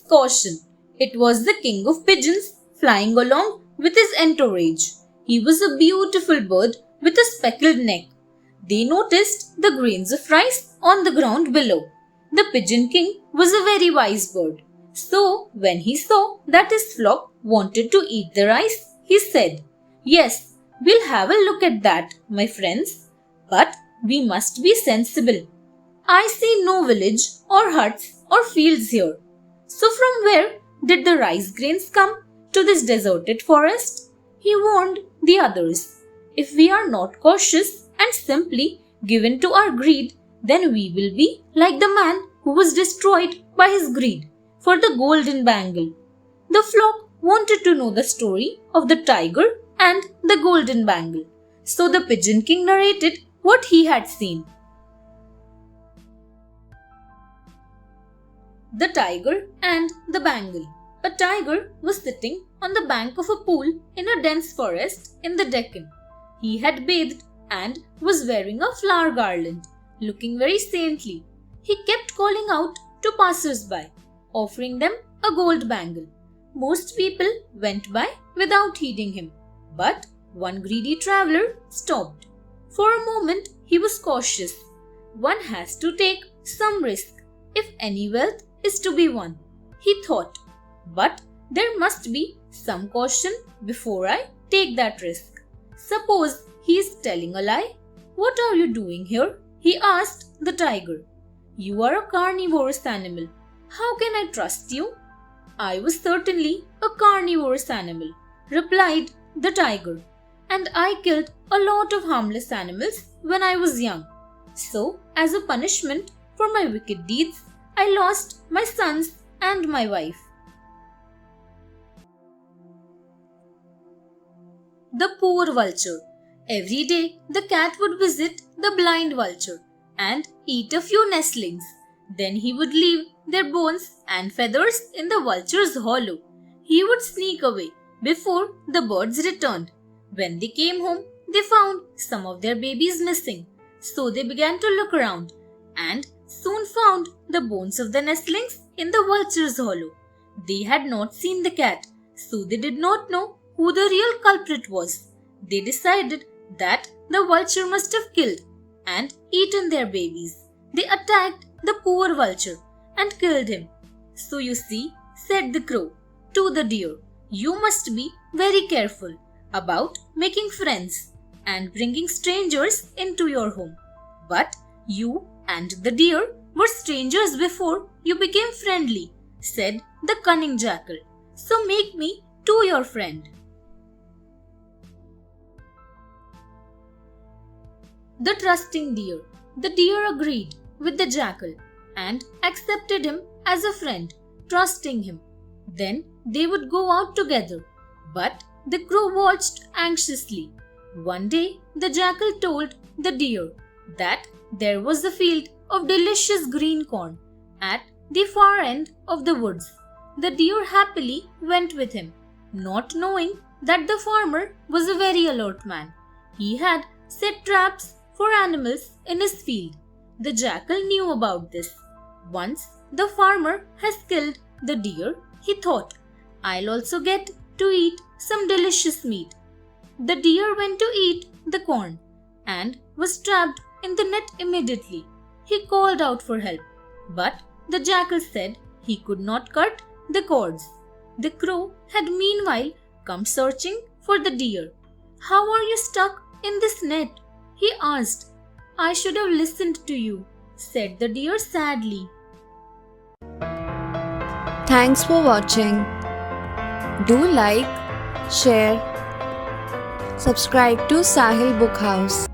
Caution. It was the king of pigeons flying along with his entourage. He was a beautiful bird with a speckled neck. They noticed the grains of rice on the ground below. The pigeon king was a very wise bird. So, when he saw that his flock wanted to eat the rice, he said, "Yes, we'll have a look at that, my friends. But we must be sensible. I see no village or huts or fields here. So from where did the rice grains come to this deserted forest?" He warned the others. If we are not cautious and simply given to our greed, then we will be like the man who was destroyed by his greed for the golden bangle. The flock wanted to know the story of the tiger and the golden bangle. So the pigeon king narrated what he had seen. The tiger and the bangle. A tiger was sitting on the bank of a pool in a dense forest in the Deccan. He had bathed and was wearing a flower garland, looking very saintly. He kept calling out to passers-by, offering them a gold bangle. Most people went by without heeding him, but one greedy traveler stopped. For a moment he was cautious. One has to take some risk if any wealth is to be won, he thought. But there must be some caution before I take that risk. Suppose he is telling a lie? "What are you doing here?" he asked the tiger. "You are a carnivorous animal. How can I trust you?" "I was certainly a carnivorous animal," replied the tiger, "and I killed a lot of harmless animals when I was young. So, as a punishment for my wicked deeds, I lost my sons and my wife." The poor vulture. Every day the cat would visit the blind vulture and eat a few nestlings. Then he would leave their bones and feathers in the vulture's hollow. He would sneak away before the birds returned. When they came home, they found some of their babies missing. So they began to look around and soon found the bones of the nestlings in the vulture's hollow. They had not seen the cat, so they did not know who the real culprit was. They decided that the vulture must have killed and eaten their babies. They attacked the poor vulture and killed him. "So you see," said the crow to the deer, "you must be very careful about making friends and bringing strangers into your home. But you and the deer were strangers before you became friendly," said the cunning jackal. "So make me too your friend." The trusting deer. The deer agreed with the jackal and accepted him as a friend, trusting him. Then they would go out together. But the crow watched anxiously. One day the jackal told the deer that there was a field of delicious green corn at the far end of the woods. The deer happily went with him, not knowing that the farmer was a very alert man. He had set traps for animals in his field. The jackal knew about this. Once the farmer has killed the deer, he thought, "I'll also get to eat some delicious meat." The deer went to eat the corn and was trapped in the net immediately. He called out for help, but the jackal said he could not cut the cords. The crow had meanwhile come searching for the deer. "How are you stuck in this net?" he asked. "I should have listened to you," said the deer sadly. Thanks for watching. Do like, share, subscribe to Sahil Book House.